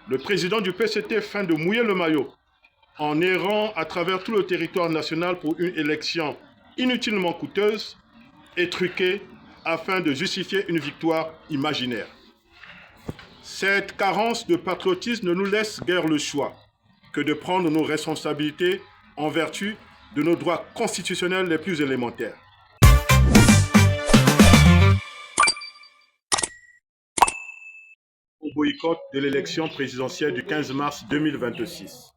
Le président du PCT feint de mouiller le maillot en errant à travers tout le territoire national pour une élection inutilement coûteuse et truquée afin de justifier une victoire imaginaire. Cette carence de patriotisme ne nous laisse guère le choix que de prendre nos responsabilités en vertu de nos droits constitutionnels les plus élémentaires. Au boycott de l'élection présidentielle du 15 mars 2026.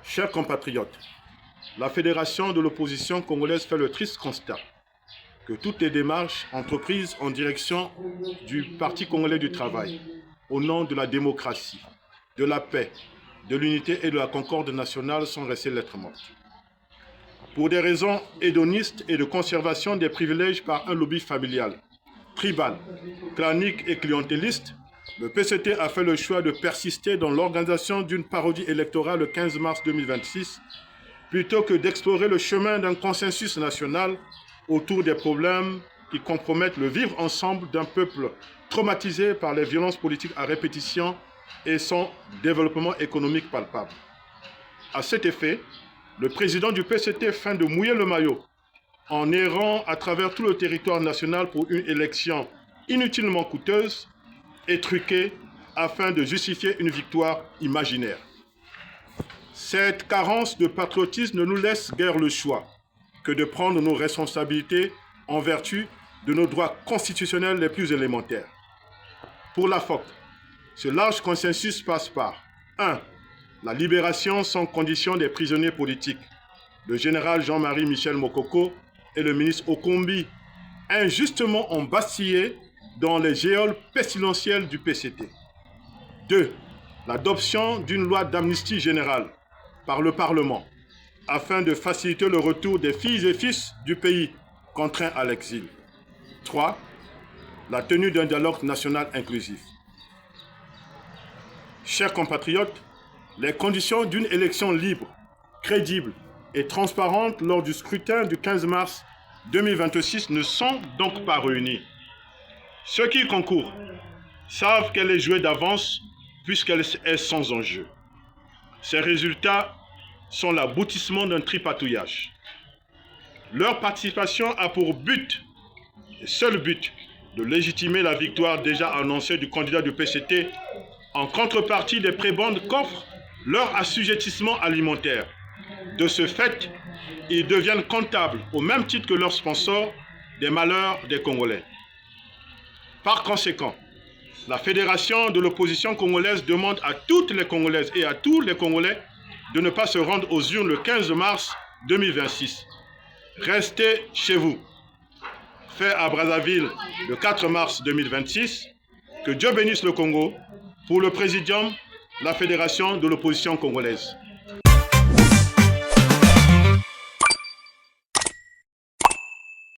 Chers compatriotes, la Fédération de l'opposition congolaise fait le triste constat que toutes les démarches entreprises en direction du Parti congolais du travail, au nom de la démocratie, de la paix, de l'unité et de la concorde nationale sont restées lettres mortes. Pour des raisons hédonistes et de conservation des privilèges par un lobby familial, tribal, clanique et clientéliste, le PCT a fait le choix de persister dans l'organisation d'une parodie électorale le 15 mars 2026 plutôt que d'explorer le chemin d'un consensus national autour des problèmes qui compromettent le vivre ensemble d'un peuple traumatisé par les violences politiques à répétition et son développement économique palpable. À cet effet, le président du PCT feint de mouiller le maillot en errant à travers tout le territoire national pour une élection inutilement coûteuse et truquée afin de justifier une victoire imaginaire. Cette carence de patriotisme ne nous laisse guère le choix que de prendre nos responsabilités en vertu de nos droits constitutionnels les plus élémentaires. Pour la FOC, ce large consensus passe par 1. La libération sans condition des prisonniers politiques, le général Jean-Marie Michel Mokoko et le ministre Okombi, injustement embastillés dans les geôles pestilentielles du PCT. 2. L'adoption d'une loi d'amnistie générale par le Parlement, afin de faciliter le retour des filles et fils du pays contraints à l'exil. 3. La tenue d'un dialogue national inclusif. Chers compatriotes, les conditions d'une élection libre, crédible et transparente lors du scrutin du 15 mars 2026 ne sont donc pas réunies. Ceux qui y concourent savent qu'elle est jouée d'avance puisqu'elle est sans enjeu. Ces résultats sont l'aboutissement d'un tripatouillage. Leur participation a pour but, et seul but, de légitimer la victoire déjà annoncée du candidat du PCT en contrepartie des prébendes qu'offre leur assujettissement alimentaire. De ce fait, ils deviennent comptables, au même titre que leurs sponsors, des malheurs des Congolais. Par conséquent, la Fédération de l'opposition congolaise demande à toutes les Congolaises et à tous les Congolais de ne pas se rendre aux urnes le 15 mars 2026. Restez chez vous. Fait à Brazzaville le 4 mars 2026. Que Dieu bénisse le Congo. Pour le Présidium, la Fédération de l'opposition congolaise.